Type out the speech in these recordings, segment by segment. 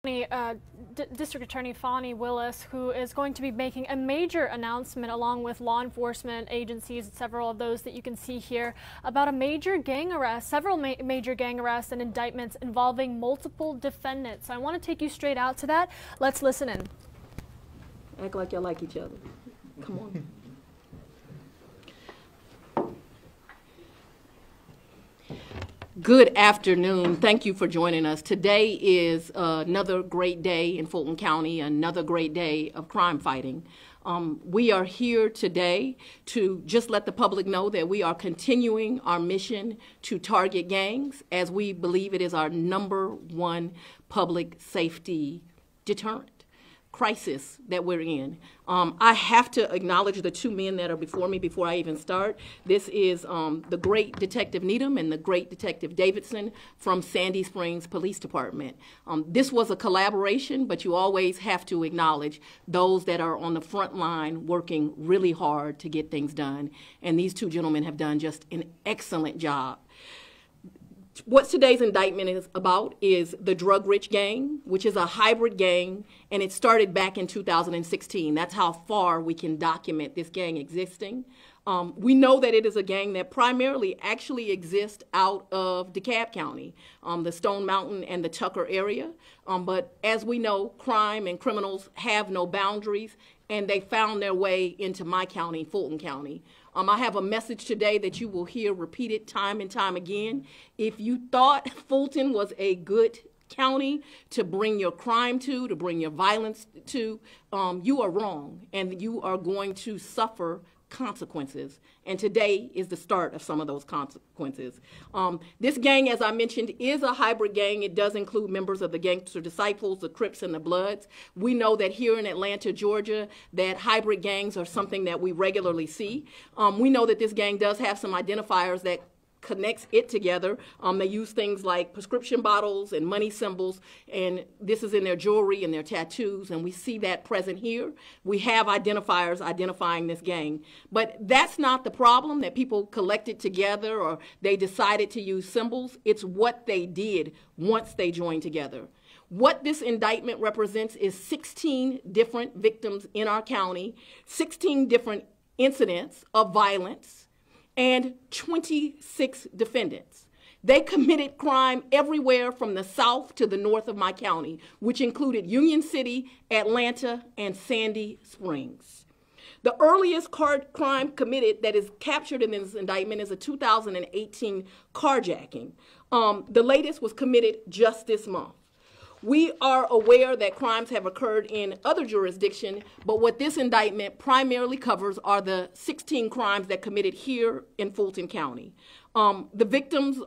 District Attorney Fani Willis, who is going to be making a major announcement along with law enforcement agencies, several of those that you can see here, about a major gang arrest, several major gang arrests and indictments involving multiple defendants. So I want to take you straight out to that. Let's listen in. Act like y'all like each other. Come on. Good afternoon. Thank you for joining us. Today is another great day in Fulton County, another great day of crime fighting. We are here today to just let the public know that we are continuing our mission to target gangs, as we believe it is our #1 public safety deterrent crisis that we're in. I have to acknowledge the two men that are before me before I even start. This is the great Detective Needham and the great Detective Davidson from Sandy Springs Police Department. This was a collaboration, but you always have to acknowledge those that are on the front line working really hard to get things done. And these two gentlemen have done just an excellent job. What today's indictment is about is the Drug Rich Gang, which is a hybrid gang, and it started back in 2016. That's how far we can document this gang existing. We know that it is a gang that primarily actually exists out of DeKalb County, the Stone Mountain and the Tucker area. But as we know, crime and criminals have no boundaries, and they found their way into my county, Fulton County. I have a message today that you will hear repeated time and time again. If you thought Fulton was a good county to bring your crime to bring your violence to, you are wrong, and you are going to suffer consequences. And today is the start of some of those consequences. This gang, as I mentioned, is a hybrid gang. It does include members of the Gangster Disciples, the Crips, and the Bloods. We know that here in Atlanta, Georgia, that hybrid gangs are something that we regularly see. We know that this gang does have some identifiers that connects it together. They use things like prescription bottles and money symbols, and this is in their jewelry and their tattoos, and we see that present here. We have identifiers identifying this gang. But that's not the problem, that people collected together or they decided to use symbols. It's what they did once they joined together. What this indictment represents is 16 different victims in our county, 16 different incidents of violence, and 26 defendants. They committed crime everywhere from the south to the north of my county, which included Union City, Atlanta, and Sandy Springs. The earliest crime committed that is captured in this indictment is a 2018 carjacking. The latest was committed just this month. We are aware that crimes have occurred in other jurisdictions, but what this indictment primarily covers are the 16 crimes that committed here in Fulton County. The victims,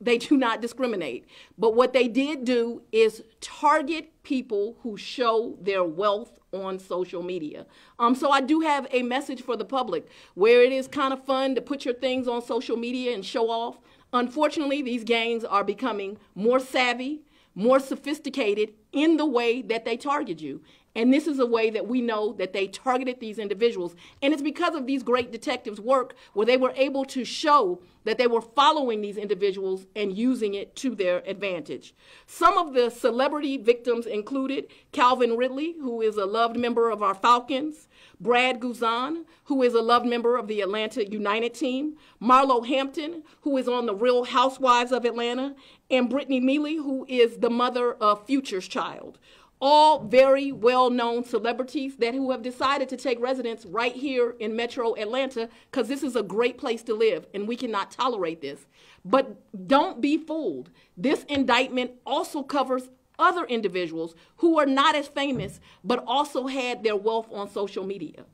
they do not discriminate, but what they did do is target people who show their wealth on social media. So I do have a message for the public. Where it is kind of fun to put your things on social media and show off, unfortunately, these gangs are becoming more savvy, more sophisticated in the way that they target you. And this is a way that we know that they targeted these individuals. And it's because of these great detectives' work where they were able to show that they were following these individuals and using it to their advantage. Some of the celebrity victims included Calvin Ridley, who is a loved member of our Falcons, Brad Guzan, who is a loved member of the Atlanta United team, Marlo Hampton, who is on the Real Housewives of Atlanta, and Brittany Mealy, who is the mother of Future's child. All very well-known celebrities who have decided to take residence right here in Metro Atlanta, because this is a great place to live and we cannot tolerate this. But don't be fooled. This indictment also covers other individuals who are not as famous but also had their wealth on social media.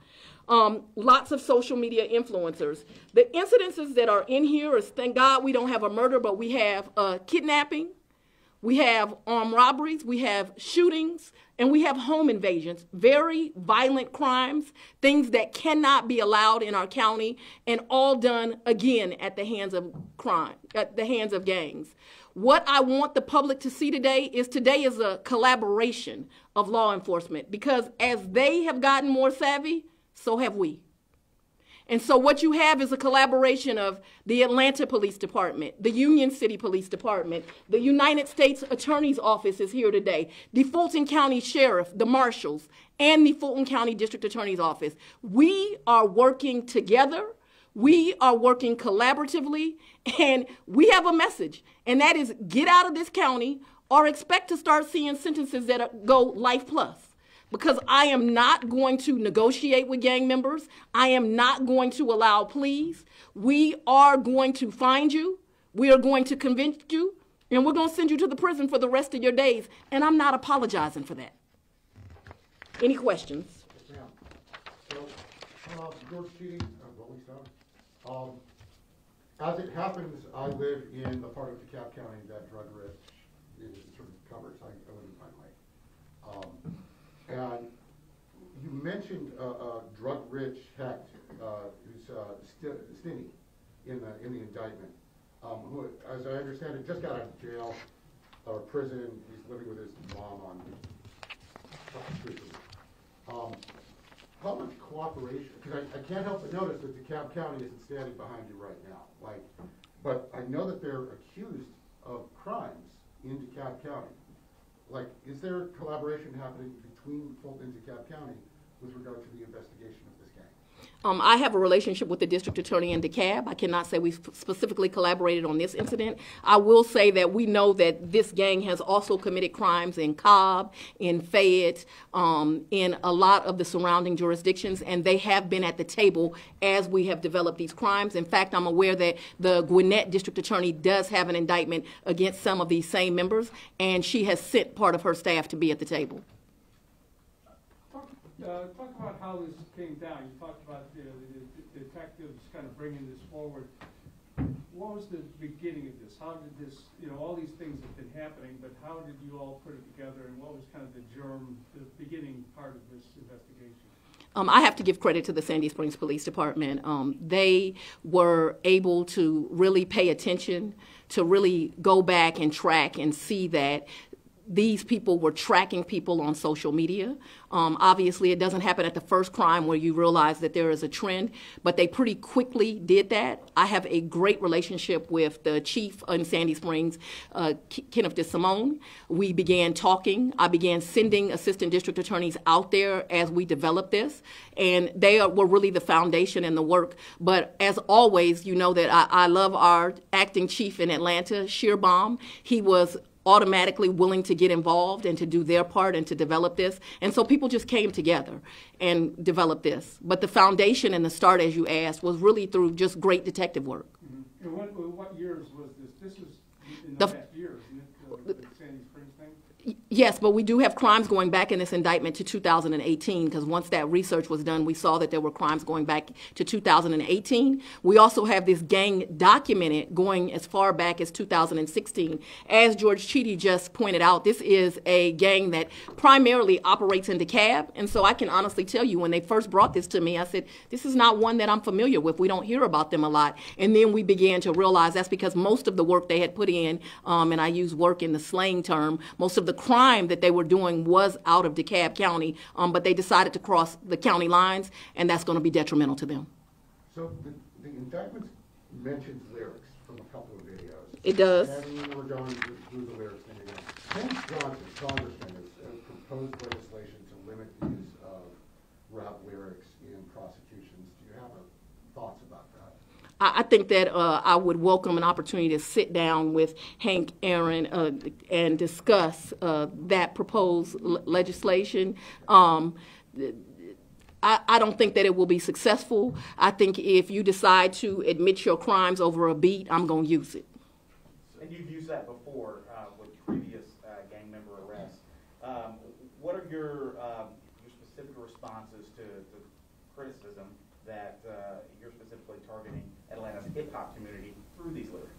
Lots of social media influencers. The incidences that are in here is, thank God we don't have a murder, but we have kidnapping, we have armed robberies, we have shootings, and we have home invasions. Very violent crimes, things that cannot be allowed in our county, and all done, again, at the hands of crime, at the hands of gangs. What I want the public to see today is a collaboration of law enforcement, because as they have gotten more savvy, so have we. And so what you have is a collaboration of the Atlanta Police Department, the Union City Police Department, the United States Attorney's Office is here today, the Fulton County Sheriff, the Marshals, and the Fulton County District Attorney's Office. We are working together. We are working collaboratively, and we have a message, and that is get out of this county or expect to start seeing sentences that go life plus. Because I am not going to negotiate with gang members. I am not going to allow pleas. We are going to find you. We are going to convince you. And we're going to send you to the prison for the rest of your days. And I'm not apologizing for that. Any questions? Yes, ma'am. So, George Cheating, as it happens, I live in the part of DeKalb County that drug risk is sort of covers. I live in Pine Lake. And you mentioned a drug-rich hect who's Stinney in the indictment, who, as I understand it, just got out of jail or prison. He's living with his mom on the street. How much cooperation? Because I can't help but notice that DeKalb County isn't standing behind you right now. But I know that they're accused of crimes in DeKalb County. Is there collaboration happening between Fulton and DeKalb County with regard to the investigation of this gang? I have a relationship with the district attorney in DeKalb. I cannot say we specifically collaborated on this incident. I will say that we know that this gang has also committed crimes in Cobb, in Fayette, in a lot of the surrounding jurisdictions, and they have been at the table as we have developed these crimes. In fact, I'm aware that the Gwinnett district attorney does have an indictment against some of these same members, and she has sent part of her staff to be at the table. Talk about how this came down. You talked about the detectives kind of bringing this forward. What was the beginning of this? How did this, all these things have been happening, but how did you all put it together, and what was kind of the beginning part of this investigation? I have to give credit to the Sandy Springs Police Department. They were able to really pay attention, to really go back and track and see that these people were tracking people on social media. Obviously, it doesn't happen at the first crime where you realize that there is a trend, but they pretty quickly did that. I have a great relationship with the chief in Sandy Springs, Kenneth DeSimone. We began talking. I began sending assistant district attorneys out there as we developed this, and they were really the foundation and the work. But as always, you know that I love our acting chief in Atlanta, Shearbaum. He was automatically willing to get involved and to do their part and to develop this. And so people just came together and developed this. But the foundation and the start, as you asked, was really through just great detective work. Mm-hmm. And what years was this? This was in the past years, isn't it? The Sandy Springs thing? Yes, but we do have crimes going back in this indictment to 2018, because once that research was done, we saw that there were crimes going back to 2018. We also have this gang documented going as far back as 2016. As George Cheaty just pointed out, this is a gang that primarily operates in DeKalb, and so I can honestly tell you, when they first brought this to me, I said, this is not one that I'm familiar with. We don't hear about them a lot. And then we began to realize that's because most of the work they had put in, and I use work in the slang term, most of the crime that they were doing was out of DeKalb County, but they decided to cross the county lines, and that's going to be detrimental to them. So the indictment mentions lyrics from a couple of videos. It does. And we're going through the lyrics thing again. James Johnson, Congressman, has proposed legislation to limit the use of rap lyrics in prosecutions. Do you have thoughts about that? I think that I would welcome an opportunity to sit down with Hank Aaron and discuss that proposed legislation. I don't think that it will be successful. I think if you decide to admit your crimes over a beat, I'm going to use it. And you've used that before with previous gang member arrests. What are your specific responses to the criticism that you're specifically targeting Atlanta's hip-hop community through these lyrics?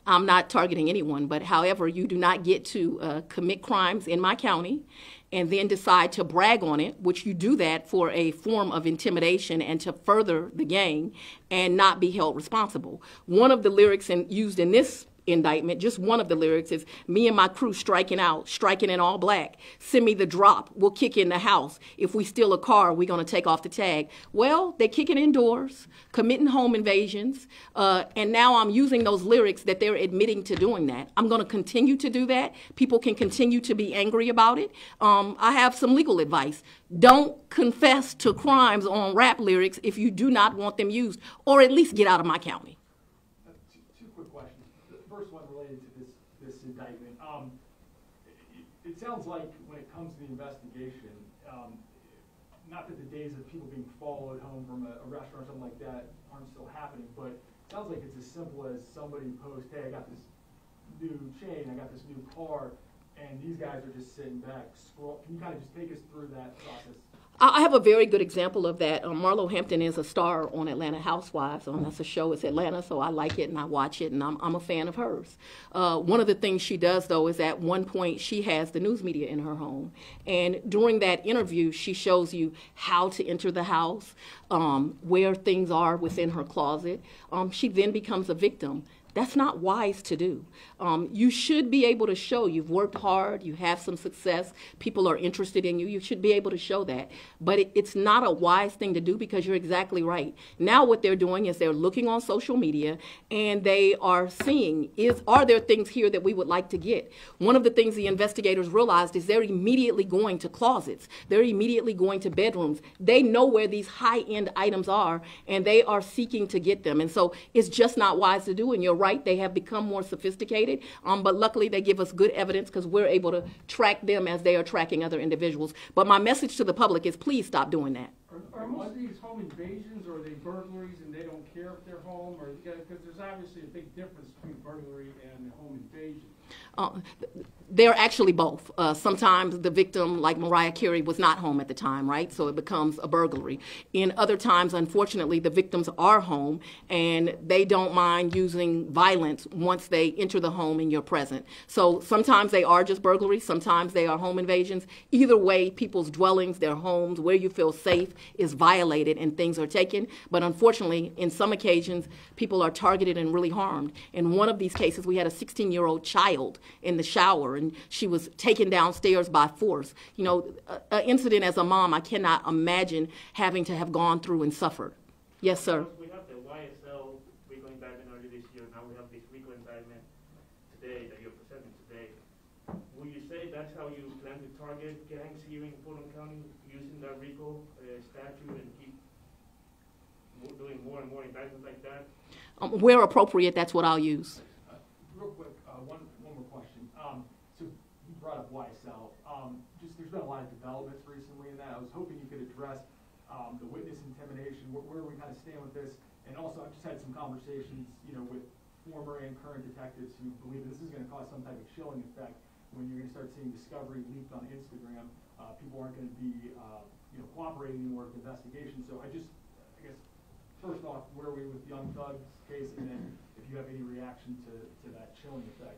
I'm not targeting anyone, but however, you do not get to commit crimes in my county and then decide to brag on it, which you do that for a form of intimidation and to further the gang and not be held responsible. One of the lyrics used in this indictment, just one of the lyrics is, me and my crew striking out, striking in all black. Send me the drop, we'll kick in the house. If we steal a car, we're going to take off the tag. Well, they're kicking indoors, committing home invasions, and now I'm using those lyrics that they're admitting to doing that. I'm going to continue to do that. People can continue to be angry about it. I have some legal advice. Don't confess to crimes on rap lyrics if you do not want them used, or at least get out of my county. Two quick questions. The first one related to this indictment. It sounds like when it comes to the investigation, not that the days of people being followed home from a restaurant or something like that aren't still happening, but it sounds like it's as simple as somebody posts, hey, I got this new chain, I got this new car, and these guys are just sitting back, Can you kind of just take us through that process? I have a very good example of that. Marlo Hampton is a star on Atlanta Housewives. That's a show. It's Atlanta, so I like it and I watch it, and I'm a fan of hers. One of the things she does, though, is at one point she has the news media in her home. And during that interview, she shows you how to enter the house, where things are within her closet. She then becomes a victim. That's not wise to do. You should be able to show you've worked hard, you have some success, people are interested in you. You should be able to show that. But it's not a wise thing to do, because you're exactly right. Now what they're doing is they're looking on social media and they are seeing, are there things here that we would like to get? One of the things the investigators realized is they're immediately going to closets. They're immediately going to bedrooms. They know where these high-end items are, and they are seeking to get them. And so it's just not wise to do, and you're right, they have become more sophisticated, but luckily they give us good evidence because we're able to track them as they are tracking other individuals. But my message to the public is, please stop doing that. Are most of these home invasions, or are they burglaries and they don't care if they're home? Or because there's obviously a big difference between burglary and home invasion. They're actually both. Sometimes the victim, like Mariah Carey, was not home at the time, right? So it becomes a burglary. In other times, unfortunately, the victims are home and they don't mind using violence once they enter the home and you're present. So sometimes they are just burglaries, sometimes they are home invasions. Either way, people's dwellings, their homes, where you feel safe is violated and things are taken. But unfortunately, in some occasions, people are targeted and really harmed. In one of these cases, we had a 16-year-old child in the shower, and she was taken downstairs by force. You know, an incident as a mom, I cannot imagine having to have gone through and suffered. Yes, sir. We have the YSL RICO indictment earlier this year. Now we have this RICO indictment today that you're presenting today. Will you say that's how you plan to target gangs here in Fulton County, using that RICO statute and keep doing more and more indictments like that? Where appropriate, that's what I'll use. Real quick, one more question. So you brought up YSL. There's been a lot of developments recently in that. I was hoping you could address the witness intimidation. Where we kind of stand with this? And also, I've just had some conversations, with former and current detectives who believe this is going to cause some type of chilling effect when you're going to start seeing discovery leaked on Instagram. People aren't going to be, cooperating anymore with the investigation. So I guess, first off, where are we with Young Thug's case, and then if you have any reaction to that chilling effect?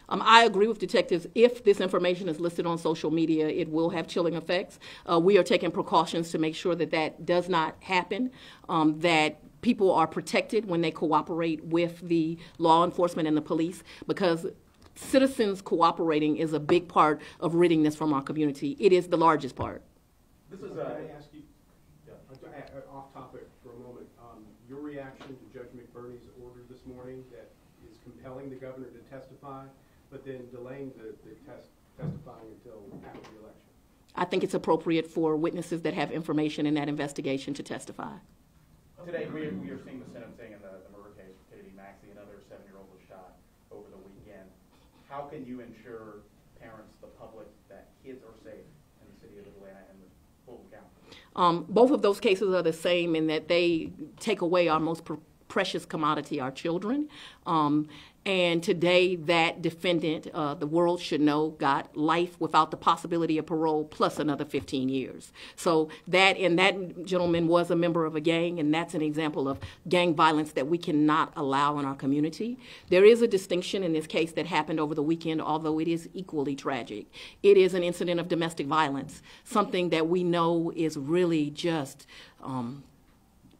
I agree with detectives. If this information is listed on social media, it will have chilling effects. We are taking precautions to make sure that that does not happen, that people are protected when they cooperate with the law enforcement and the police, because citizens cooperating is a big part of ridding this from our community. It is the largest part. This is can I ask you, off topic for a moment, your reaction to Judge McBurney's order this morning that is compelling the governor to testify, but then delaying the testifying until after the election? I think it's appropriate for witnesses that have information in that investigation to testify. Today, we are seeing the sentencing in the murder case for Kennedy Maxey. Another 7-year-old was shot over the weekend. How can you ensure parents, the public, that kids are safe in the city of Atlanta and the Fulton County? Both of those cases are the same in that they take away our most precious commodity, our children. And today, that defendant, the world should know, got life without the possibility of parole plus another 15 years. So that gentleman was a member of a gang, and that's an example of gang violence that we cannot allow in our community. There is a distinction in this case that happened over the weekend, although it is equally tragic. It is an incident of domestic violence, something that we know is really just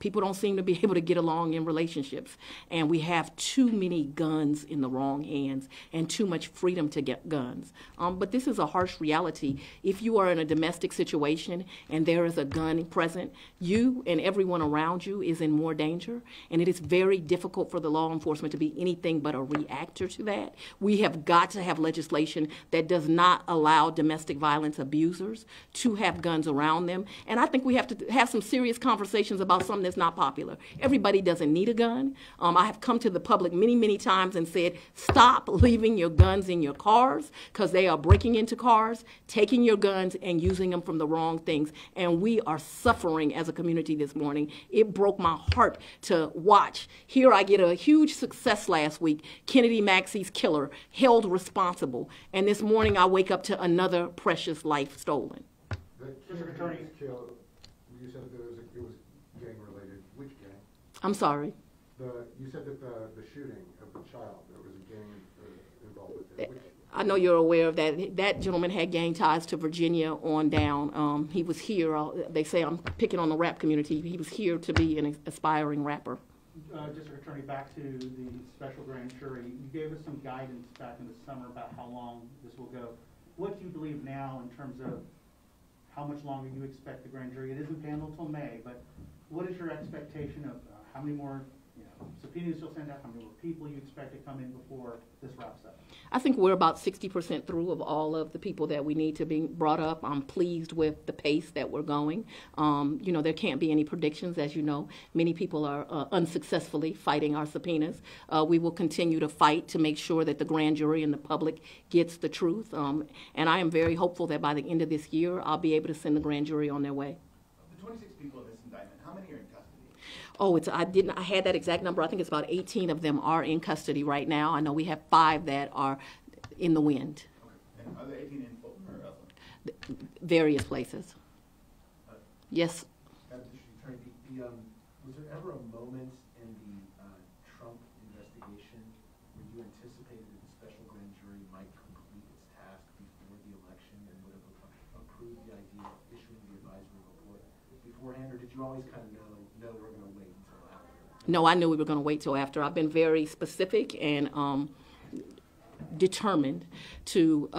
People don't seem to be able to get along in relationships. And we have too many guns in the wrong hands and too much freedom to get guns. But this is a harsh reality. If you are in a domestic situation and there is a gun present, you and everyone around you is in more danger. And it is very difficult for the law enforcement to be anything but a reactor to that. We have got to have legislation that does not allow domestic violence abusers to have guns around them. And I think we have to have some serious conversations about something that's not popular. Everybody doesn't need a gun. I have come to the public many, many times and said, stop leaving your guns in your cars, because they are breaking into cars, taking your guns and using them from the wrong things. And we are suffering as a community this morning. It broke my heart to watch. Here I get a huge success last week. Kennedy Maxey's killer held responsible. And this morning I wake up to another precious life stolen. The Kennedy's kill, you said that it was gang related. Which gang? I'm sorry. You said that the shooting of the child, there was a gang involved with it. Which, I know you're aware of that. That gentleman had gang ties to Virginia on down. He was here. They say I'm picking on the rap community. He was here to be an aspiring rapper. District Attorney, back to the special grand jury. You gave us some guidance back in the summer about how long this will go. What do you believe now in terms of how much longer you expect the grand jury? It isn't paneled till May, but what is your expectation of how many more subpoenas you'll send out, how many more people you expect to come in before this wraps up? I think we're about 60% through of all of the people that we need to be brought up. I'm pleased with the pace that we're going. There can't be any predictions, as you know. Many people are unsuccessfully fighting our subpoenas. We will continue to fight to make sure that the grand jury and the public gets the truth. And I am very hopeful that by the end of this year, I'll be able to send the grand jury on their way. The 26 people in this indictment, how many are in custody? Oh, I had that exact number. I think it's about 18 of them are in custody right now. I know we have 5 that are in the wind. Okay. And are the 18 in Fulton or elsewhere? Various places. Yes. Was there ever a moment in the Trump investigation where you anticipated that the special grand jury might complete its task before the election and would have approved the idea of issuing the advisory report beforehand, or did you always kind of know we're going to wait until after? No, I knew we were going to wait till after. I've been very specific and determined to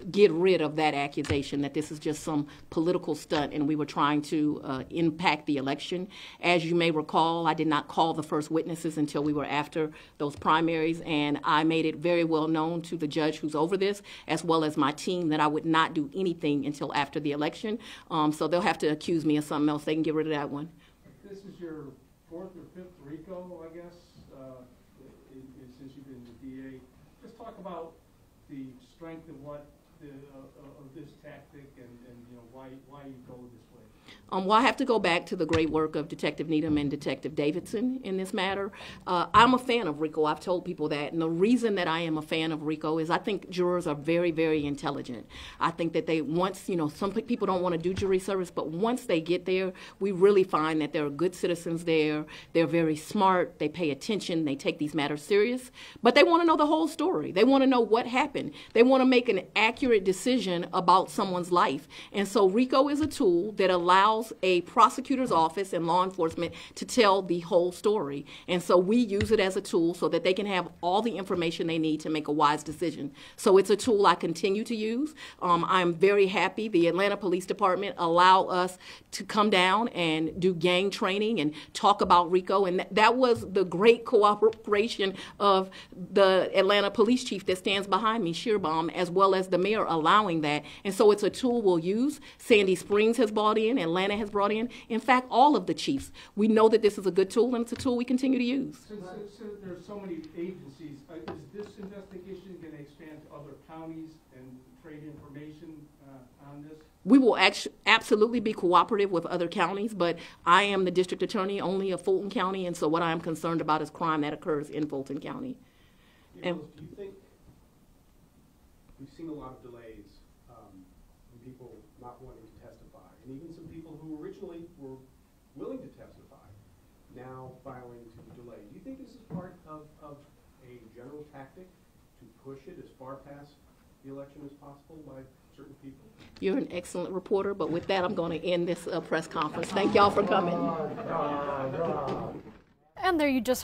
get rid of that accusation that this is just some political stunt and we were trying to impact the election. As you may recall, I did not call the first witnesses until we were after those primaries, and I made it very well known to the judge who's over this, as well as my team, that I would not do anything until after the election. So they'll have to accuse me of something else. They can get rid of that one. This is your 4th or 5th RICO, I guess, since you've been the DA. Just talk about the strength of of this tactic and why you go this way. Well, I have to go back to the great work of Detective Needham and Detective Davidson in this matter. I'm a fan of RICO. I've told people that. And the reason that I am a fan of RICO is I think jurors are very, very intelligent. I think that some people don't want to do jury service, but once they get there, we really find that there are good citizens there. They're very smart. They pay attention. They take these matters serious. But they want to know the whole story. They want to know what happened. They want to make an accurate decision about someone's life. And so RICO is a tool that allows a prosecutor's office and law enforcement to tell the whole story. And so we use it as a tool so that they can have all the information they need to make a wise decision. So it's a tool I continue to use. I'm very happy the Atlanta Police Department allow us to come down and do gang training and talk about RICO. And that was the great cooperation of the Atlanta police chief that stands behind me, Shearbaum, as well as the mayor allowing that. And so it's a tool we'll use. Sandy Springs has brought in, Atlanta has brought in. In fact, all of the chiefs. We know that this is a good tool, and it's a tool we continue to use. Since there's so many agencies, is this investigation going to expand to other counties and trade information on this? We will absolutely be cooperative with other counties, but I am the district attorney only of Fulton County, and so what I am concerned about is crime that occurs in Fulton County. Do you think we've seen a lot of delays in people not wanting to testify, and even some people who originally were willing to testify now filing to delay? Do you think this is part of a general tactic to push it as far past the election is possible by certain people. You're an excellent reporter, but with that, I'm going to end this press conference. Thank y'all for coming. And there you just